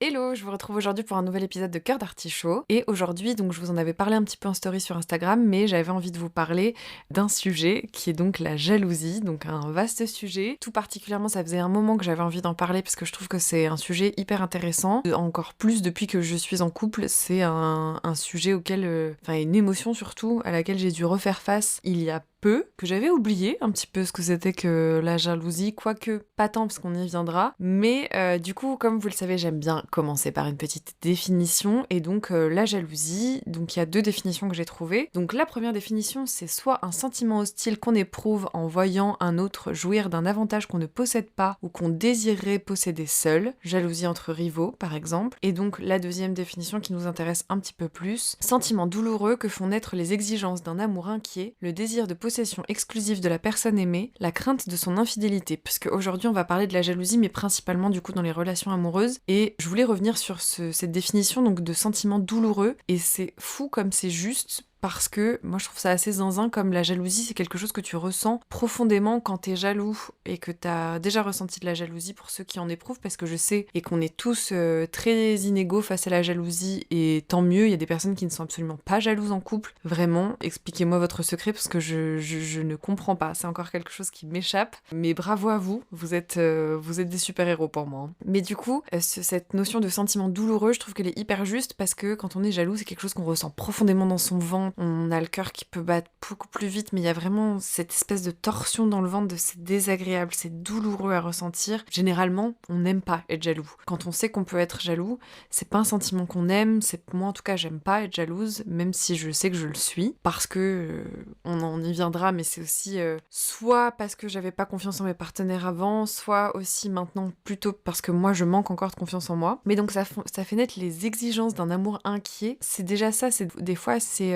Hello, je vous retrouve aujourd'hui pour un nouvel épisode de Cœur d'Artichaut. Et aujourd'hui, donc, je vous en avais parlé un petit peu en story sur Instagram, mais j'avais envie de vous parler d'un sujet qui est donc la jalousie, donc un vaste sujet. Tout particulièrement, ça faisait un moment que j'avais envie d'en parler parce que je trouve que c'est un sujet hyper intéressant. Encore plus depuis que je suis en couple, c'est un sujet auquel, enfin, une émotion surtout, à laquelle j'ai dû refaire face il y a peu, que j'avais oublié un petit peu ce que c'était que la jalousie, quoique pas tant parce qu'on y viendra. Mais du coup, comme vous le savez, j'aime bien commencer par une petite définition. Et donc la jalousie, donc il y a deux définitions que j'ai trouvées. Donc la première définition, c'est soit un sentiment hostile qu'on éprouve en voyant un autre jouir d'un avantage qu'on ne possède pas ou qu'on désirerait posséder seul. Jalousie entre rivaux, par exemple. Et donc la deuxième définition qui nous intéresse un petit peu plus, sentiment douloureux que font naître les exigences d'un amour inquiet, le désir de possession exclusive de la personne aimée, la crainte de son infidélité, puisque aujourd'hui on va parler de la jalousie, mais principalement du coup dans les relations amoureuses, et je voulais revenir sur cette définition donc de sentiment douloureux, et c'est fou comme c'est juste, parce que moi je trouve ça assez zinzin, comme la jalousie c'est quelque chose que tu ressens profondément quand t'es jaloux et que t'as déjà ressenti de la jalousie, pour ceux qui en éprouvent, parce que je sais et qu'on est tous très inégaux face à la jalousie, et tant mieux, il y a des personnes qui ne sont absolument pas jalouses en couple, vraiment, expliquez-moi votre secret parce que je ne comprends pas, c'est encore quelque chose qui m'échappe, mais bravo à vous, vous êtes des super-héros pour moi. Hein. Mais du coup, cette notion de sentiment douloureux, je trouve qu'elle est hyper juste, parce que quand on est jaloux, c'est quelque chose qu'on ressent profondément dans son ventre, on a le cœur qui peut battre beaucoup plus vite, mais il y a vraiment cette espèce de torsion dans le ventre, c'est désagréable, c'est douloureux à ressentir. Généralement, on n'aime pas être jaloux. Quand on sait qu'on peut être jaloux, c'est pas un sentiment qu'on aime, moi en tout cas j'aime pas être jalouse, même si je sais que je le suis, parce que, on en y viendra, mais c'est aussi soit parce que j'avais pas confiance en mes partenaires avant, soit aussi maintenant plutôt parce que moi je manque encore de confiance en moi. Mais donc ça fait naître les exigences d'un amour inquiet, c'est déjà ça, des fois c'est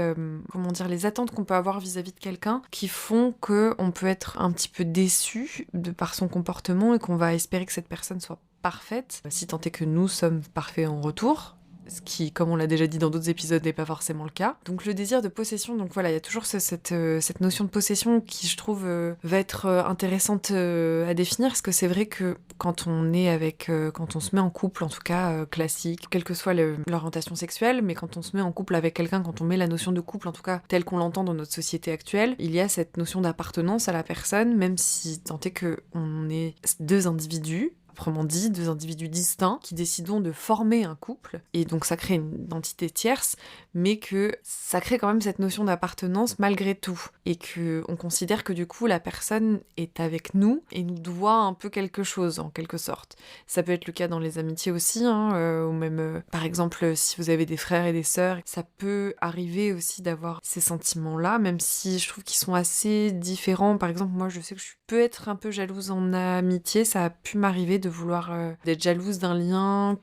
comment dire, les attentes qu'on peut avoir vis-à-vis de quelqu'un qui font que on peut être un petit peu déçu de par son comportement et qu'on va espérer que cette personne soit parfaite, si tant est que nous sommes parfaits en retour. Ce qui, comme on l'a déjà dit dans d'autres épisodes, n'est pas forcément le cas. Donc le désir de possession, donc voilà, il y a toujours cette notion de possession qui, je trouve, va être intéressante à définir, parce que c'est vrai que quand on est quand on se met en couple, en tout cas classique, quelle que soit l'orientation sexuelle, mais quand on se met en couple avec quelqu'un, quand on met la notion de couple, en tout cas telle qu'on l'entend dans notre société actuelle, il y a cette notion d'appartenance à la personne, même si tant est que on est deux individus, proprement dit, deux individus distincts qui décident de former un couple, et donc ça crée une entité tierce, mais que ça crée quand même cette notion d'appartenance malgré tout, et que on considère que du coup la personne est avec nous et nous doit un peu quelque chose en quelque sorte. Ça peut être le cas dans les amitiés aussi, hein, ou même par exemple si vous avez des frères et des sœurs, ça peut arriver aussi d'avoir ces sentiments-là, même si je trouve qu'ils sont assez différents. Par exemple, moi je sais que je peux être un peu jalouse en amitié, ça a pu m'arriver de vouloir d'être jalouse d'un lien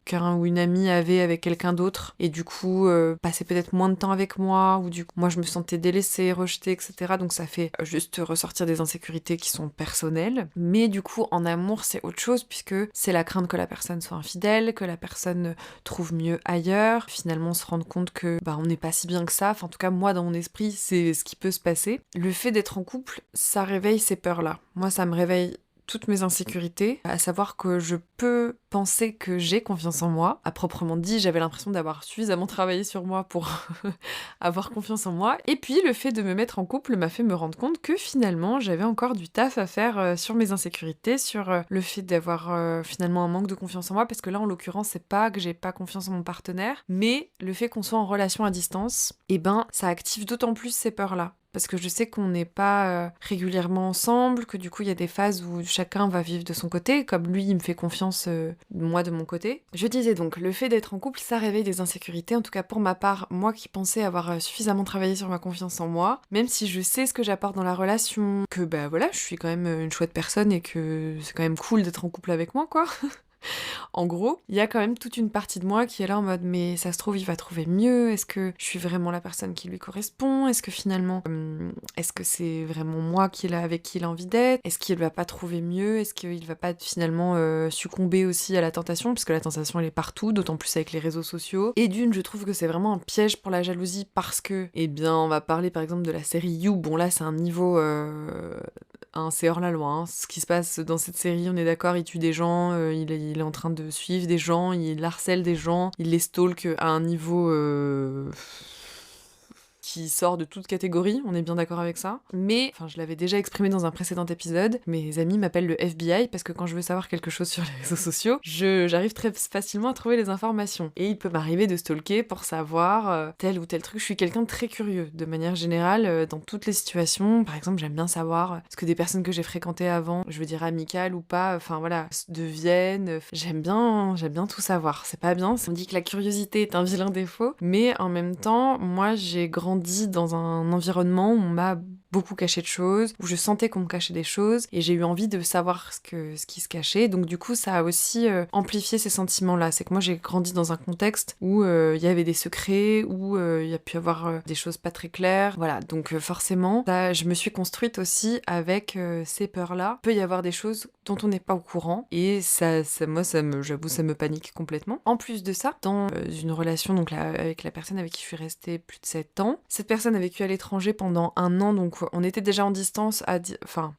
qu'un ou une amie avait avec quelqu'un d'autre, et du coup passer peut-être moins de temps avec moi, ou du coup moi je me sentais délaissée, rejetée, etc. Donc ça fait juste ressortir des insécurités qui sont personnelles. Mais du coup en amour c'est autre chose, puisque c'est la crainte que la personne soit infidèle, que la personne trouve mieux ailleurs, finalement se rendre compte que on n'est pas si bien que ça, enfin en tout cas moi dans mon esprit c'est ce qui peut se passer. Le fait d'être en couple, ça réveille ces peurs-là. Moi ça me réveille toutes mes insécurités, à savoir que je peux penser que j'ai confiance en moi. À proprement dit, j'avais l'impression d'avoir suffisamment travaillé sur moi pour avoir confiance en moi. Et puis, le fait de me mettre en couple m'a fait me rendre compte que finalement, j'avais encore du taf à faire sur mes insécurités, sur le fait d'avoir finalement un manque de confiance en moi, parce que là, en l'occurrence, c'est pas que j'ai pas confiance en mon partenaire, mais le fait qu'on soit en relation à distance, ça active d'autant plus ces peurs-là. Parce que je sais qu'on n'est pas régulièrement ensemble, que du coup il y a des phases où chacun va vivre de son côté, comme lui il me fait confiance, moi de mon côté. Je disais donc, le fait d'être en couple, ça réveille des insécurités, en tout cas pour ma part, moi qui pensais avoir suffisamment travaillé sur ma confiance en moi, même si je sais ce que j'apporte dans la relation, que voilà, je suis quand même une chouette personne et que c'est quand même cool d'être en couple avec moi, quoi. En gros, il y a quand même toute une partie de moi qui est là en mode mais ça se trouve il va trouver mieux, est-ce que je suis vraiment la personne qui lui correspond, est-ce que finalement est-ce que c'est vraiment moi qui est là avec qui il a envie d'être, est-ce qu'il va pas trouver mieux, est-ce qu'il va pas finalement succomber aussi à la tentation, parce que la tentation elle est partout, d'autant plus avec les réseaux sociaux. Et d'une, je trouve que c'est vraiment un piège pour la jalousie, parce que on va parler par exemple de la série You, bon là c'est un niveau hein, c'est hors la loi, hein. Ce qui se passe dans cette série, on est d'accord, il tue des gens, il est en train de suivre des gens, il harcèle des gens, il les stalk à un niveau qui sort de toute catégorie, on est bien d'accord avec ça. Mais, enfin, je l'avais déjà exprimé dans un précédent épisode, mes amis m'appellent le FBI parce que quand je veux savoir quelque chose sur les réseaux sociaux, j'arrive très facilement à trouver les informations. Et il peut m'arriver de stalker pour savoir tel ou tel truc. Je suis quelqu'un de très curieux, de manière générale, dans toutes les situations. Par exemple, j'aime bien savoir ce que des personnes que j'ai fréquentées avant, je veux dire amicales ou pas, enfin voilà, deviennent. J'aime bien tout savoir. C'est pas bien, on dit que la curiosité est un vilain défaut, mais en même temps, moi j'ai grandi dans un environnement où on m'a beaucoup caché de choses, où je sentais qu'on me cachait des choses, et j'ai eu envie de savoir ce qui se cachait. Donc du coup, ça a aussi amplifié ces sentiments-là. C'est que moi, j'ai grandi dans un contexte où il y avait des secrets, où il y a pu y avoir des choses pas très claires. Voilà, donc forcément, ça, je me suis construite aussi avec ces peurs-là. Il peut y avoir des choses dont on n'est pas au courant, et j'avoue, ça me panique complètement. En plus de ça, dans une relation donc là, avec la personne avec qui je suis restée plus de 7 ans, cette personne a vécu à l'étranger pendant 1 an, donc on était déjà en distance,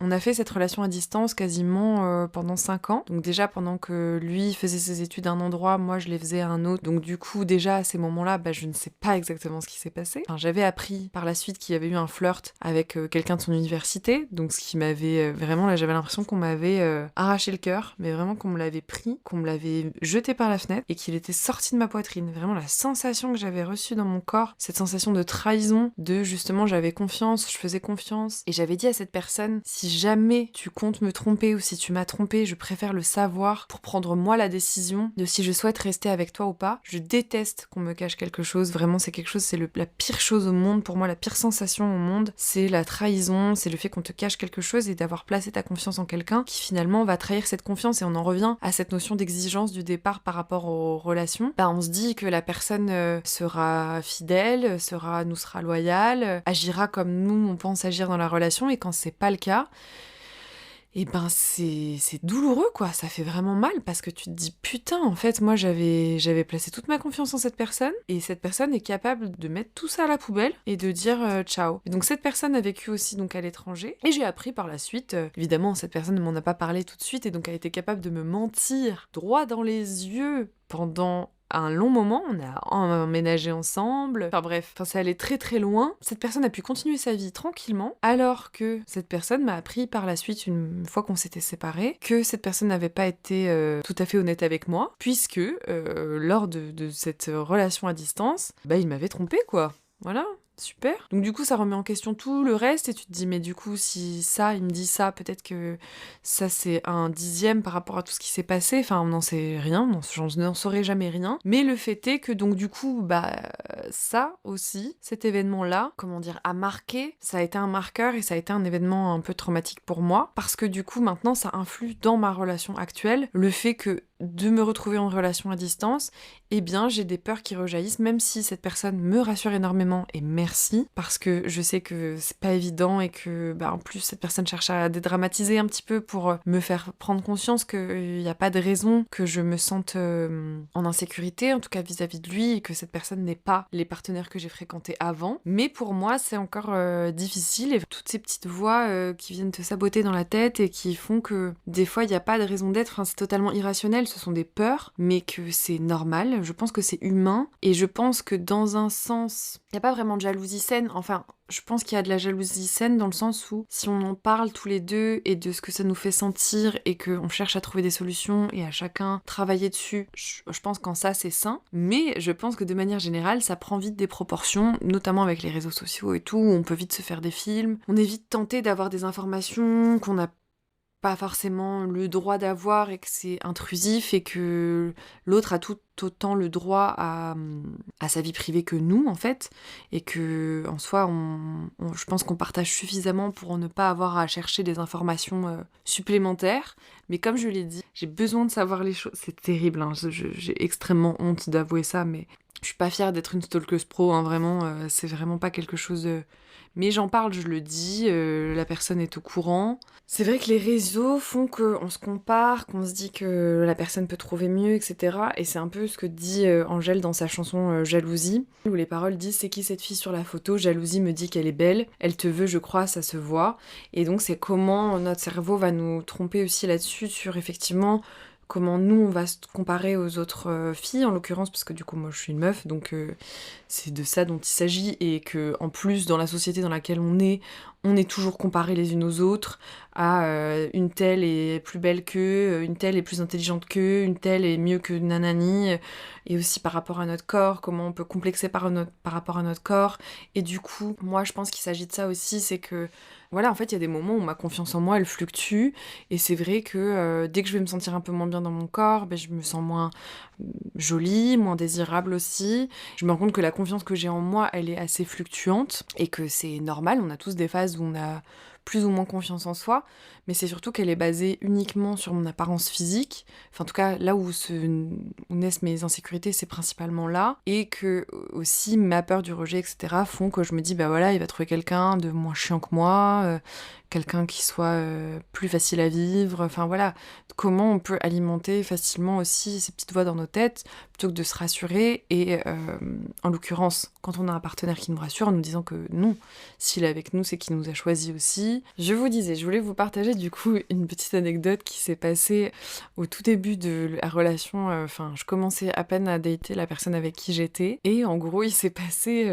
on a fait cette relation à distance quasiment pendant 5 ans. Donc déjà, pendant que lui faisait ses études à un endroit, moi je les faisais à un autre. Donc du coup, déjà à ces moments-là, je ne sais pas exactement ce qui s'est passé. Enfin, j'avais appris par la suite qu'il y avait eu un flirt avec quelqu'un de son université, donc ce qui m'avait vraiment, là j'avais l'impression qu'on m'avait arraché le cœur, mais vraiment qu'on me l'avait pris, qu'on me l'avait jeté par la fenêtre et qu'il était sorti de ma poitrine. Vraiment la sensation que j'avais reçue dans mon corps, cette sensation de trahison, de justement j'avais confiance, je faisais confiance, et j'avais dit à cette personne, si jamais tu comptes me tromper ou si tu m'as trompé, je préfère le savoir pour prendre moi la décision de si je souhaite rester avec toi ou pas. Je déteste qu'on me cache quelque chose, vraiment c'est quelque chose, c'est la pire chose au monde, pour moi la pire sensation au monde, c'est la trahison, c'est le fait qu'on te cache quelque chose et d'avoir placé ta confiance en quelqu'un qui finalement va trahir cette confiance. Et on en revient à cette notion d'exigence du départ par rapport aux relations. On se dit que la personne sera fidèle, nous sera loyale, agira comme nous on pense agir dans la relation, et quand c'est pas le cas, c'est douloureux quoi, ça fait vraiment mal parce que tu te dis putain, en fait moi j'avais placé toute ma confiance en cette personne, et cette personne est capable de mettre tout ça à la poubelle et de dire ciao. Et donc cette personne a vécu aussi donc à l'étranger, et j'ai appris par la suite, évidemment cette personne ne m'en a pas parlé tout de suite, et donc a été capable de me mentir droit dans les yeux pendant un long moment. On a emménagé ensemble, enfin bref, ça allait très très loin. Cette personne a pu continuer sa vie tranquillement, alors que cette personne m'a appris par la suite, une fois qu'on s'était séparés, que cette personne n'avait pas été tout à fait honnête avec moi, puisque lors de cette relation à distance, il m'avait trompée quoi. Voilà. Super. Donc du coup, ça remet en question tout le reste, et tu te dis, mais du coup, si ça, il me dit ça, peut-être que ça, c'est un dixième par rapport à tout ce qui s'est passé. Enfin, on n'en sait rien, je n'en saurais jamais rien. Mais le fait est que, donc du coup, ça aussi, cet événement-là, comment dire, a marqué, ça a été un marqueur, et ça a été un événement un peu traumatique pour moi, parce que du coup, maintenant, ça influe dans ma relation actuelle, le fait que de me retrouver en relation à distance, j'ai des peurs qui rejaillissent, même si cette personne me rassure énormément, et merci, parce que je sais que c'est pas évident, et que en plus cette personne cherche à dédramatiser un petit peu pour me faire prendre conscience qu'il n'y a pas de raison que je me sente en insécurité, en tout cas vis-à-vis de lui, et que cette personne n'est pas les partenaires que j'ai fréquentés avant. Mais pour moi c'est encore difficile, et toutes ces petites voix qui viennent te saboter dans la tête et qui font que des fois il n'y a pas de raison d'être, enfin, c'est totalement irrationnel, ce sont des peurs, mais que c'est normal, je pense que c'est humain, et je pense que dans un sens, il n'y a pas vraiment de jalousie saine, enfin, je pense qu'il y a de la jalousie saine dans le sens où si on en parle tous les deux et de ce que ça nous fait sentir, et qu'on cherche à trouver des solutions et à chacun travailler dessus, je pense qu'en ça c'est sain, mais je pense que de manière générale ça prend vite des proportions, notamment avec les réseaux sociaux et tout, où on peut vite se faire des films, on est vite tenté d'avoir des informations qu'on n'a pas forcément le droit d'avoir, et que c'est intrusif, et que l'autre a tout autant le droit à sa vie privée que nous en fait, et que en soi je pense qu'on partage suffisamment pour ne pas avoir à chercher des informations supplémentaires. Mais comme je l'ai dit, j'ai besoin de savoir les choses, c'est terrible, hein. J'ai extrêmement honte d'avouer ça, mais je suis pas fière d'être une stalkeuse pro, hein, vraiment, c'est vraiment pas quelque chose Mais j'en parle, je le dis, la personne est au courant. C'est vrai que les réseaux font qu'on se compare, qu'on se dit que la personne peut trouver mieux, etc. Et c'est un peu ce que dit Angèle dans sa chanson Jalousie, où les paroles disent c'est qui cette fille sur la photo, jalousie me dit qu'elle est belle, elle te veut je crois, ça se voit. Et donc c'est comment notre cerveau va nous tromper aussi là-dessus, sur effectivement comment nous on va se comparer aux autres filles en l'occurrence, parce que du coup moi je suis une meuf, donc c'est de ça dont il s'agit, et que en plus dans la société dans laquelle on est toujours comparés les unes aux autres, à une telle est plus belle qu'eux, une telle est plus intelligente qu'eux, une telle est mieux que nanani, et aussi par rapport à notre corps, comment on peut complexer par rapport à notre corps. Et du coup moi je pense qu'il s'agit de ça aussi, c'est que voilà, en fait il y a des moments où ma confiance en moi elle fluctue, et c'est vrai que dès que je vais me sentir un peu moins bien dans mon corps, ben, je me sens moins jolie, moins désirable aussi. Je me rends compte que la confiance que j'ai en moi, elle est assez fluctuante, et que c'est normal, on a tous des phases où on a plus ou moins confiance en soi, mais c'est surtout qu'elle est basée uniquement sur mon apparence physique. Enfin, en tout cas, là où naissent mes insécurités, c'est principalement là, et que aussi ma peur du rejet, etc., font que je me dis, bah voilà, il va trouver quelqu'un de moins chiant que moi, quelqu'un qui soit plus facile à vivre, enfin voilà, comment on peut alimenter facilement aussi ces petites voix dans nos têtes, plutôt que de se rassurer, et en l'occurrence, quand on a un partenaire qui nous rassure en nous disant que non, s'il est avec nous, c'est qu'il nous a choisi aussi. Je vous disais, je voulais vous partager du coup une petite anecdote qui s'est passée au tout début de la relation, enfin je commençais à peine à dater la personne avec qui j'étais, et en gros il s'est passé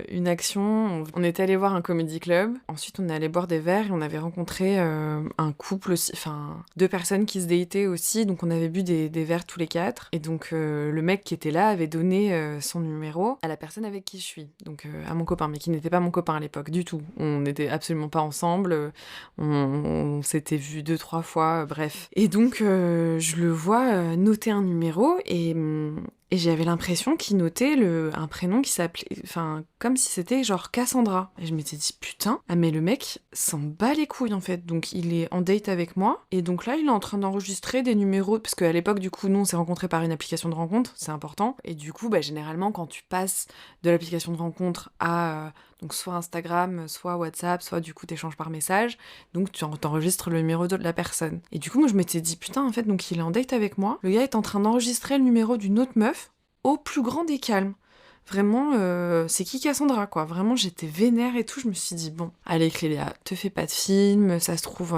une action, on était allé voir un comedy club, ensuite on est allé boire des verres, et on avait rencontré un couple aussi, enfin 2 personnes qui se dataient aussi, donc on avait bu des verres tous les 4, et donc le mec qui était là avait donné son numéro à la personne avec qui je suis, donc à mon copain, mais qui n'était pas mon copain à l'époque du tout, on n'était absolument pas ensemble, on s'était vu 2-3 fois, bref. Et donc je le vois noter un numéro, et j'avais l'impression qu'il notait un prénom qui s'appelait... Enfin, comme si c'était genre Cassandra. Et je m'étais dit, putain, ah mais le mec s'en bat les couilles en fait. Donc il est en date avec moi, et donc là il est en train d'enregistrer des numéros, parce qu'à l'époque du coup nous on s'est rencontrés par une application de rencontre, c'est important. Et du coup bah généralement quand tu passes de l'application de rencontre à... donc soit Instagram, soit WhatsApp, soit du coup t'échanges par message, donc tu t'enregistres le numéro de la personne. Et du coup moi je m'étais dit, putain en fait donc il est en date avec moi, le gars est en train d'enregistrer le numéro d'une autre meuf, au plus grand des calmes. Vraiment, c'est qui Cassandra, quoi. Vraiment, j'étais vénère et tout. Je me suis dit, bon, allez Clélia, te fais pas de film, ça se trouve...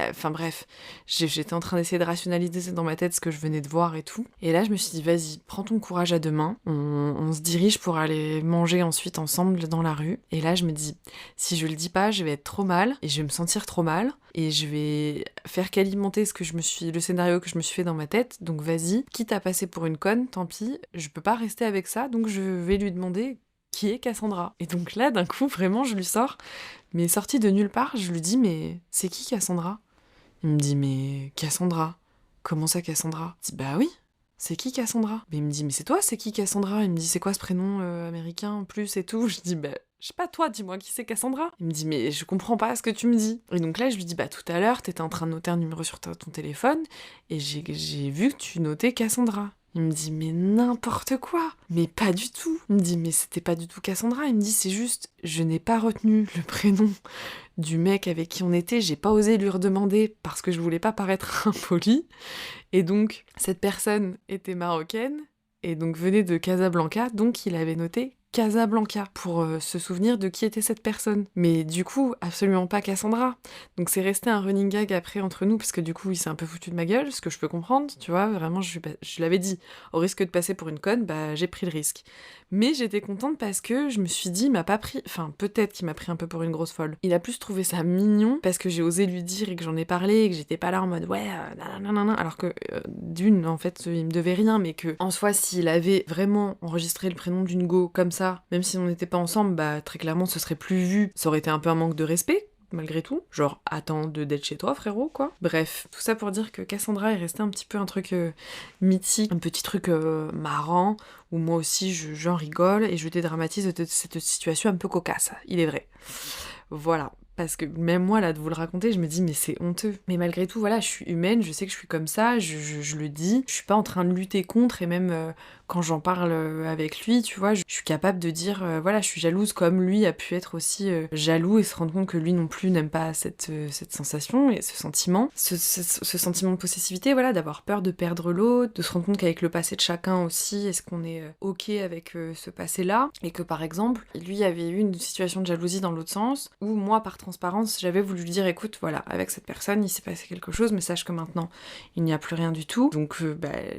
Enfin bref, j'étais en train d'essayer de rationaliser dans ma tête ce que je venais de voir et tout. Et là, je me suis dit, vas-y, prends ton courage à deux mains. On se dirige pour aller manger ensuite ensemble dans la rue. Et là, je me dis, si je le dis pas, je vais être trop mal, et je vais me sentir trop mal, et je vais faire qu'alimenter le scénario que je me suis fait dans ma tête. Donc vas-y, quitte à passer pour une conne, tant pis, je peux pas rester avec ça, donc je vais lui demander qui est Cassandra. Et donc là, d'un coup, vraiment, je lui sors, mais sorti de nulle part, je lui dis, mais c'est qui Cassandra ? Il me dit, mais Cassandra ? Comment ça Cassandra ? Je dis, bah oui, c'est qui Cassandra ? Mais il me dit, mais c'est toi, c'est qui Cassandra ? Il me dit, c'est quoi ce prénom américain en plus et tout ? Je dis, bah je sais pas, toi, dis-moi qui c'est Cassandra ? Il me dit, mais je comprends pas ce que tu me dis. Et donc là, je lui dis, bah tout à l'heure, t'étais en train de noter un numéro sur ton téléphone, et j'ai vu que tu notais Cassandra. Il me dit, mais n'importe quoi. Mais pas du tout. Il me dit, mais c'était pas du tout Cassandra. Il me dit, c'est juste, je n'ai pas retenu le prénom du mec avec qui on était. J'ai pas osé lui redemander parce que je voulais pas paraître impolie. Et donc, cette personne était marocaine et donc venait de Casablanca. Donc, il avait noté Casablanca pour se souvenir de qui était cette personne. Mais du coup, absolument pas Cassandra. Donc c'est resté un running gag après entre nous, parce que du coup, il s'est un peu foutu de ma gueule, ce que je peux comprendre, tu vois, vraiment, je l'avais dit, au risque de passer pour une conne, bah j'ai pris le risque. Mais j'étais contente parce que je me suis dit, il m'a pas pris... Enfin, peut-être qu'il m'a pris un peu pour une grosse folle. Il a plus trouvé ça mignon, parce que j'ai osé lui dire et que j'en ai parlé, et que j'étais pas là en mode, ouais, nanana, alors que d'une, en fait, il me devait rien, mais que, en soi, s'il avait vraiment enregistré le prénom d'une go comme ça, même si on n'était pas ensemble, bah très clairement ce serait plus vu, ça aurait été un peu un manque de respect, malgré tout. Genre, attends d'être chez toi, frérot, quoi. Bref, tout ça pour dire que Cassandra est resté un petit peu un truc mythique, un petit truc marrant, où moi aussi j'en rigole, et je dédramatise cette situation un peu cocasse, il est vrai. Voilà. Parce que même moi, là, de vous le raconter, je me dis, mais c'est honteux. Mais malgré tout, voilà, je suis humaine, je sais que je suis comme ça, je le dis. Je suis pas en train de lutter contre, et même quand j'en parle avec lui, tu vois, je suis capable de dire, voilà, je suis jalouse comme lui a pu être aussi jaloux et se rendre compte que lui non plus n'aime pas cette sensation et ce sentiment. Ce sentiment de possessivité, voilà, d'avoir peur de perdre l'autre, de se rendre compte qu'avec le passé de chacun aussi, est-ce qu'on est ok avec ce passé-là, et que par exemple, lui avait eu une situation de jalousie dans l'autre sens, où moi, par transparence, j'avais voulu lui dire, écoute, voilà, avec cette personne, il s'est passé quelque chose, mais sache que maintenant, il n'y a plus rien du tout. Donc,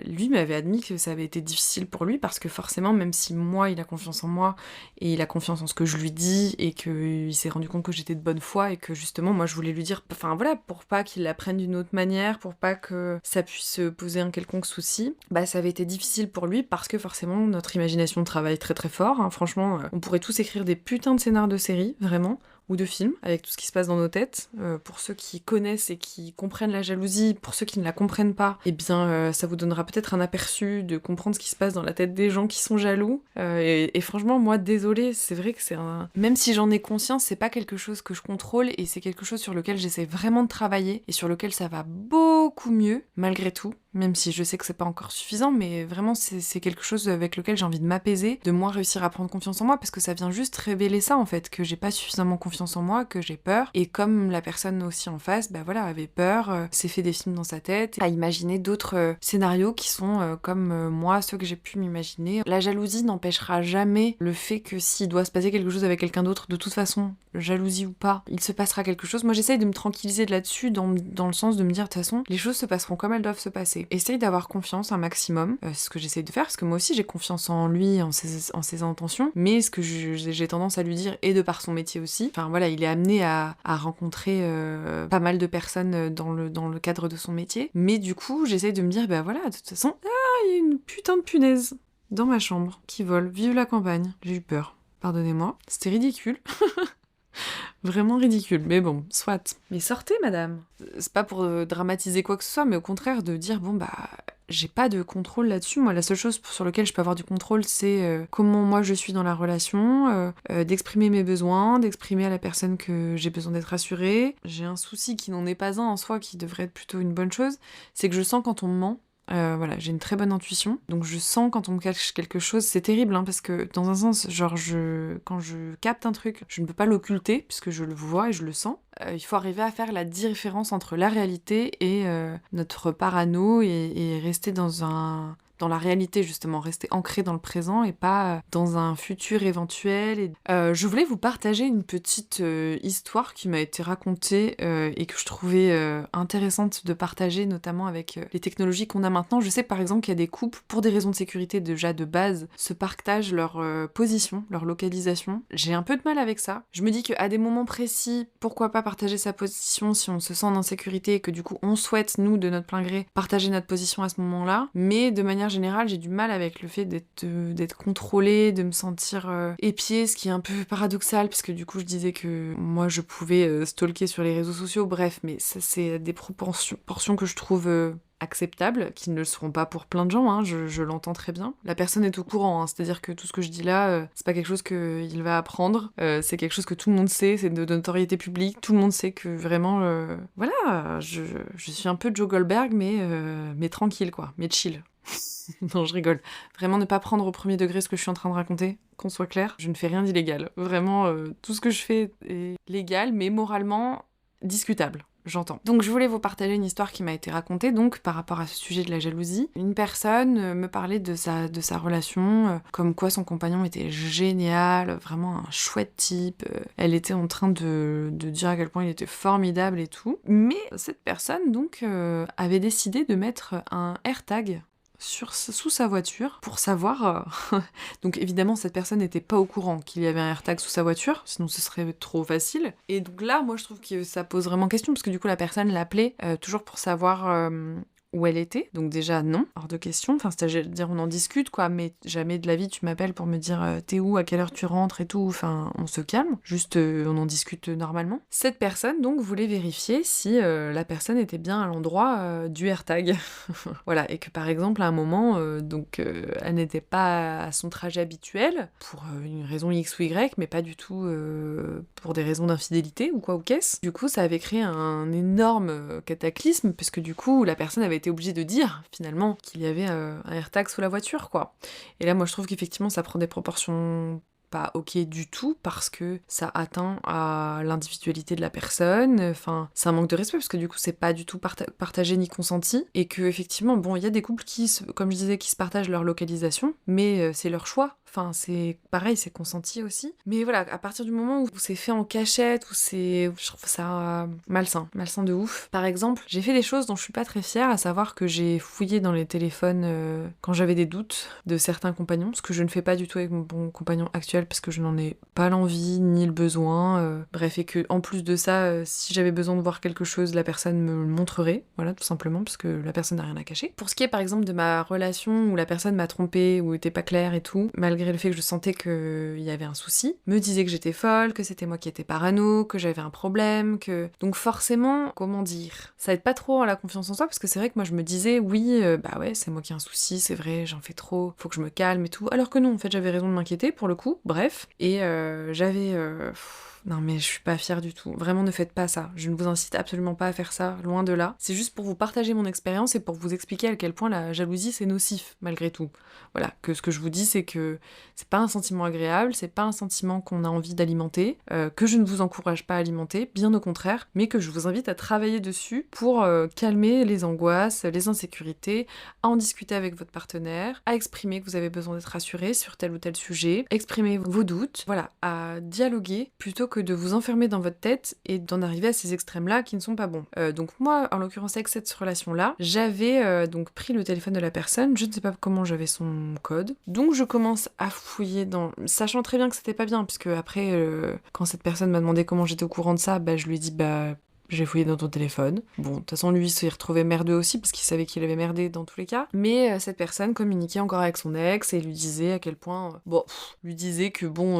lui m'avait admis que ça avait été difficile pour lui, parce que forcément, même si moi, il a confiance en moi, et il a confiance en ce que je lui dis, et qu'il s'est rendu compte que j'étais de bonne foi, et que justement, moi, je voulais lui dire, enfin voilà, pour pas qu'il l'apprenne d'une autre manière, pour pas que ça puisse poser un quelconque souci, ça avait été difficile pour lui, parce que forcément, notre imagination travaille très très fort, hein. Franchement, on pourrait tous écrire des putains de scénars de séries, vraiment, ou de films, avec tout ce qui se passe dans nos têtes. Pour ceux qui connaissent et qui comprennent la jalousie, pour ceux qui ne la comprennent pas, eh bien, ça vous donnera peut-être un aperçu de comprendre ce qui se passe dans la tête des gens qui sont jaloux. Et franchement, moi, désolée, c'est vrai que c'est un... Même si j'en ai conscience, c'est pas quelque chose que je contrôle, et c'est quelque chose sur lequel j'essaie vraiment de travailler, et sur lequel ça va beaucoup mieux, malgré tout. Même si je sais que c'est pas encore suffisant, mais vraiment c'est quelque chose avec lequel j'ai envie de m'apaiser, de moi réussir à prendre confiance en moi, parce que ça vient juste révéler ça en fait, que j'ai pas suffisamment confiance en moi, que j'ai peur, et comme la personne aussi en face, avait peur, s'est fait des films dans sa tête, a imaginé d'autres scénarios qui sont comme moi, ceux que j'ai pu m'imaginer. La jalousie n'empêchera jamais le fait que s'il doit se passer quelque chose avec quelqu'un d'autre, de toute façon, jalousie ou pas, il se passera quelque chose. Moi j'essaye de me tranquilliser là-dessus, dans le sens de me dire, de toute façon, les choses se passeront comme elles doivent se passer. Essaye d'avoir confiance un maximum, c'est ce que j'essaye de faire, parce que moi aussi j'ai confiance en lui, en ses intentions, mais ce que j'ai tendance à lui dire, et de par son métier aussi, enfin voilà, il est amené à rencontrer pas mal de personnes dans le cadre de son métier, mais du coup j'essaye de me dire, voilà, de toute façon, il y a une putain de punaise dans ma chambre qui vole, vive la campagne, j'ai eu peur, pardonnez-moi, c'était ridicule. Vraiment ridicule, mais bon, soit. Mais sortez, madame. C'est pas pour dramatiser quoi que ce soit, mais au contraire de dire, j'ai pas de contrôle là-dessus. Moi, la seule chose sur laquelle je peux avoir du contrôle, c'est comment moi je suis dans la relation, d'exprimer mes besoins, d'exprimer à la personne que j'ai besoin d'être rassurée. J'ai un souci qui n'en est pas un en soi, qui devrait être plutôt une bonne chose, c'est que je sens quand on me ment. Voilà, j'ai une très bonne intuition, donc je sens quand on me cache quelque chose, c'est terrible, hein, parce que dans un sens, genre quand je capte un truc, je ne peux pas l'occulter, puisque je le vois et je le sens. Il faut arriver à faire la différence entre la réalité et notre parano, et rester dans la réalité, justement, rester ancré dans le présent et pas dans un futur éventuel. Je voulais vous partager une petite histoire qui m'a été racontée et que je trouvais intéressante de partager, notamment avec les technologies qu'on a maintenant. Je sais par exemple qu'il y a des couples, pour des raisons de sécurité déjà de base, se partagent leur position, leur localisation. J'ai un peu de mal avec ça. Je me dis qu'à des moments précis, pourquoi pas partager sa position si on se sent en insécurité et que du coup on souhaite, nous, de notre plein gré, partager notre position à ce moment-là. Mais de manière générale, j'ai du mal avec le fait d'être contrôlée, de me sentir épiée, ce qui est un peu paradoxal, puisque du coup je disais que moi je pouvais stalker sur les réseaux sociaux, bref, mais ça c'est des proportions que je trouve acceptables, qui ne le seront pas pour plein de gens, hein, je l'entends très bien. La personne est au courant, hein, c'est-à-dire que tout ce que je dis là, c'est pas quelque chose qu'il va apprendre, c'est quelque chose que tout le monde sait, c'est de notoriété publique, tout le monde sait que vraiment, voilà, je suis un peu Joe Goldberg, mais tranquille quoi, mais chill. Non, je rigole. Vraiment, ne pas prendre au premier degré ce que je suis en train de raconter, qu'on soit clair. Je ne fais rien d'illégal. Vraiment, tout ce que je fais est légal, mais moralement discutable. J'entends. Donc je voulais vous partager une histoire qui m'a été racontée, donc par rapport à ce sujet de la jalousie. Une personne me parlait de sa relation, comme quoi son compagnon était génial, vraiment un chouette type. Elle était en train de dire à quel point il était formidable et tout. Mais cette personne, donc, avait décidé de mettre un AirTag sous sa voiture pour savoir... Donc évidemment, cette personne n'était pas au courant qu'il y avait un AirTag sous sa voiture, sinon ce serait trop facile. Et donc là, moi je trouve que ça pose vraiment question, parce que du coup la personne l'appelait toujours pour savoir où elle était. Donc déjà, non, hors de question. Enfin, c'est-à-dire, on en discute, quoi, mais jamais de la vie tu m'appelles pour me dire t'es où, à quelle heure tu rentres et tout. Enfin, on se calme. Juste, on en discute normalement. Cette personne, donc, voulait vérifier si la personne était bien à l'endroit du AirTag. Voilà, et que par exemple, à un moment, elle n'était pas à son trajet habituel, pour une raison X ou Y, mais pas du tout pour des raisons d'infidélité ou quoi ou qu'est-ce. Du coup, ça avait créé un énorme cataclysme, puisque du coup, la personne avait été été obligé de dire finalement qu'il y avait un AirTag sous la voiture, quoi. Et là, moi, je trouve qu'effectivement, ça prend des proportions pas ok du tout parce que ça atteint à l'individualité de la personne, enfin c'est un manque de respect parce que du coup c'est pas du tout partagé ni consenti et que effectivement bon il y a des couples qui comme je disais qui se partagent leur localisation mais c'est leur choix, enfin c'est pareil, c'est consenti aussi, mais voilà, à partir du moment où c'est fait en cachette, où c'est, je trouve ça malsain de ouf. Par exemple, j'ai fait des choses dont je suis pas très fière, à savoir que j'ai fouillé dans les téléphones quand j'avais des doutes de certains compagnons, ce que je ne fais pas du tout avec mon bon compagnon actuel parce que je n'en ai pas l'envie ni le besoin. Bref, et que en plus de ça, si j'avais besoin de voir quelque chose, la personne me le montrerait, voilà, tout simplement, parce que la personne n'a rien à cacher. Pour ce qui est par exemple de ma relation où la personne m'a trompée, où était pas claire et tout, malgré le fait que je sentais qu'il y avait un souci, me disait que j'étais folle, que c'était moi qui étais parano, que j'avais un problème, que... Donc forcément, comment dire, ça aide pas trop à la confiance en soi, parce que c'est vrai que moi je me disais, oui, bah ouais, c'est moi qui ai un souci, c'est vrai, j'en fais trop, faut que je me calme et tout, alors que non, en fait j'avais raison de m'inquiéter pour le coup, bref, et j'avais... Non mais je suis pas fière du tout. Vraiment ne faites pas ça. Je ne vous incite absolument pas à faire ça, loin de là. C'est juste pour vous partager mon expérience et pour vous expliquer à quel point la jalousie c'est nocif, malgré tout. Voilà, que ce que je vous dis c'est que c'est pas un sentiment agréable, c'est pas un sentiment qu'on a envie d'alimenter, que je ne vous encourage pas à alimenter, bien au contraire, mais que je vous invite à travailler dessus pour calmer les angoisses, les insécurités, à en discuter avec votre partenaire, à exprimer que vous avez besoin d'être rassuré sur tel ou tel sujet, exprimer vos doutes, voilà, à dialoguer plutôt que de vous enfermer dans votre tête et d'en arriver à ces extrêmes-là qui ne sont pas bons. Donc moi, en l'occurrence avec cette relation-là, j'avais donc pris le téléphone de la personne, je ne sais pas comment j'avais son code, donc je commence à fouiller dans... Sachant très bien que c'était pas bien, puisque après, quand cette personne m'a demandé comment j'étais au courant de ça, bah je lui ai dit bah... J'ai fouillé dans ton téléphone. Bon, de toute façon, lui, il s'est retrouvé merdeux aussi, parce qu'il savait qu'il avait merdé dans tous les cas. Mais cette personne communiquait encore avec son ex, et lui disait à quel point... lui disait que bon,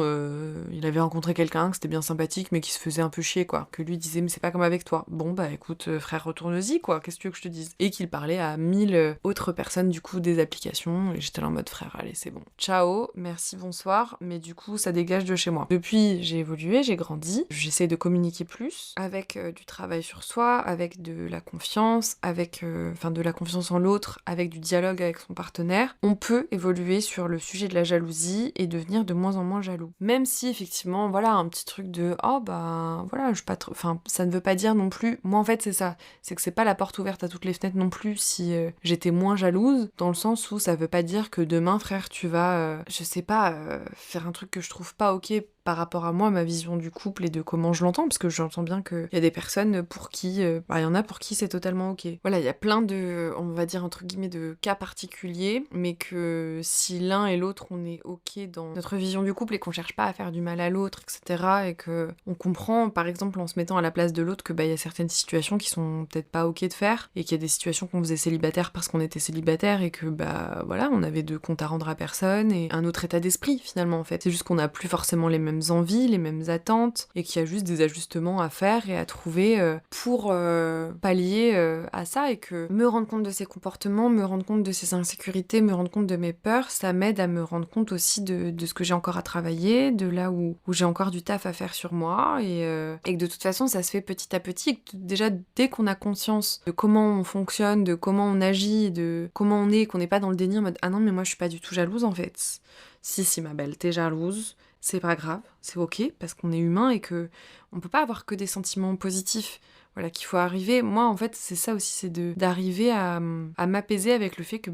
il avait rencontré quelqu'un, que c'était bien sympathique, mais qui se faisait un peu chier, quoi. Que lui disait, mais c'est pas comme avec toi. Bon, bah écoute, frère, retourne-y, quoi, qu'est-ce que tu veux que je te dise? Et qu'il parlait à 1000 autres personnes, du coup, des applications, et j'étais là en mode, frère, allez, c'est bon. Ciao, merci, bonsoir, mais du coup, ça dégage de chez moi. Depuis, j'ai évolué, j'ai grandi, j'essaie de communiquer plus, avec du travail sur soi, avec de la confiance, avec de la confiance en l'autre, avec du dialogue avec son partenaire, on peut évoluer sur le sujet de la jalousie et devenir de moins en moins jaloux. Même si effectivement, voilà, un petit truc de oh bah voilà, je pas trop, enfin ça ne veut pas dire non plus. Moi en fait c'est ça, c'est que c'est pas la porte ouverte à toutes les fenêtres non plus si j'étais moins jalouse, dans le sens où ça veut pas dire que demain frère tu vas, je sais pas, faire un truc que je trouve pas ok par rapport à moi, ma vision du couple et de comment je l'entends, parce que j'entends bien qu'il y a des personnes pour qui, il y en a pour qui c'est totalement ok. Voilà, il y a plein de, on va dire entre guillemets, de cas particuliers, mais que si l'un et l'autre on est ok dans notre vision du couple et qu'on cherche pas à faire du mal à l'autre, etc., et que on comprend, par exemple, en se mettant à la place de l'autre, que il y a certaines situations qui sont peut-être pas ok de faire, et qu'il y a des situations qu'on faisait célibataire parce qu'on était célibataire et que voilà, on avait de comptes à rendre à personne et un autre état d'esprit finalement en fait. C'est juste qu'on a plus forcément les mêmes envies, les mêmes attentes, et qu'il y a juste des ajustements à faire et à trouver pour pallier à ça, et que me rendre compte de ces comportements, me rendre compte de ces insécurités, me rendre compte de mes peurs, ça m'aide à me rendre compte aussi de ce que j'ai encore à travailler, de là où j'ai encore du taf à faire sur moi, et que de toute façon ça se fait petit à petit, et que déjà dès qu'on a conscience de comment on fonctionne, de comment on agit, de comment on est, qu'on n'est pas dans le déni en mode ah non mais moi je suis pas du tout jalouse en fait. Si ma belle, t'es jalouse, c'est pas grave, c'est ok, parce qu'on est humain et que on peut pas avoir que des sentiments positifs. Voilà, qu'il faut arriver. Moi, en fait, c'est ça aussi, c'est d'arriver à m'apaiser avec le fait que,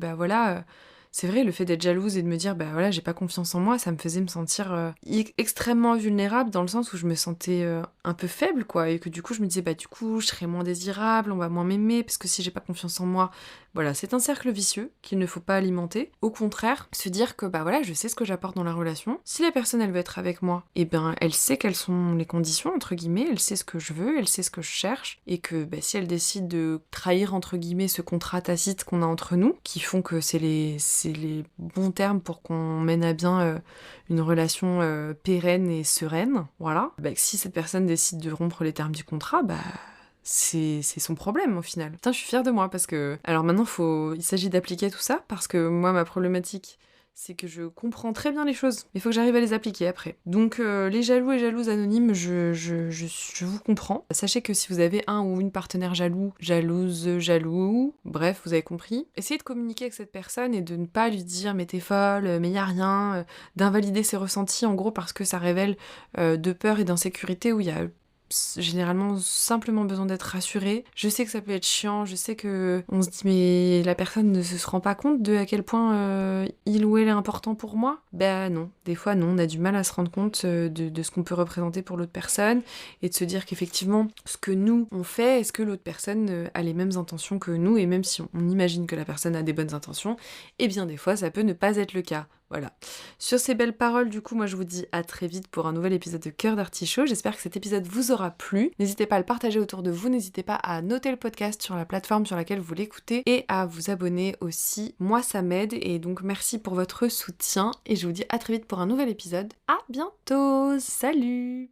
c'est vrai, le fait d'être jalouse et de me dire, voilà, j'ai pas confiance en moi, ça me faisait me sentir extrêmement vulnérable, dans le sens où je me sentais un peu faible, quoi, et que du coup, je me disais, du coup, je serais moins désirable, on va moins m'aimer, parce que si j'ai pas confiance en moi, voilà, c'est un cercle vicieux qu'il ne faut pas alimenter. Au contraire, se dire que, voilà, je sais ce que j'apporte dans la relation. Si la personne, elle veut être avec moi, elle sait quelles sont les conditions, entre guillemets, elle sait ce que je veux, elle sait ce que je cherche, et que, si elle décide de trahir, entre guillemets, ce contrat tacite qu'on a entre nous, qui font que c'est les bons termes pour qu'on mène à bien une relation pérenne et sereine, voilà. Si cette personne décide de rompre les termes du contrat, c'est son problème au final. Putain, je suis fière de moi parce que... Alors maintenant, il s'agit d'appliquer tout ça, parce que moi, ma problématique, c'est que je comprends très bien les choses. Il faut que j'arrive à les appliquer après. Donc les jaloux et jalouses anonymes, je vous comprends. Sachez que si vous avez un ou une partenaire jaloux, jalouse, jaloux, bref, vous avez compris, essayez de communiquer avec cette personne et de ne pas lui dire mais t'es folle, mais y a rien, d'invalider ses ressentis en gros parce que ça révèle de peur et d'insécurité où il y a généralement simplement besoin d'être rassuré. Je sais que ça peut être chiant, je sais que on se dit mais la personne ne se rend pas compte de à quel point il ou elle est important pour moi. Ben non, des fois non, on a du mal à se rendre compte de ce qu'on peut représenter pour l'autre personne et de se dire qu'effectivement ce que nous on fait, est-ce que l'autre personne a les mêmes intentions que nous, et même si on imagine que la personne a des bonnes intentions, eh bien des fois ça peut ne pas être le cas. Voilà. Sur ces belles paroles, du coup, moi je vous dis à très vite pour un nouvel épisode de Cœur d'Artichaut. J'espère que cet épisode vous aura plu. N'hésitez pas à le partager autour de vous, n'hésitez pas à noter le podcast sur la plateforme sur laquelle vous l'écoutez et à vous abonner aussi. Moi ça m'aide, et donc merci pour votre soutien et je vous dis à très vite pour un nouvel épisode. À bientôt. Salut.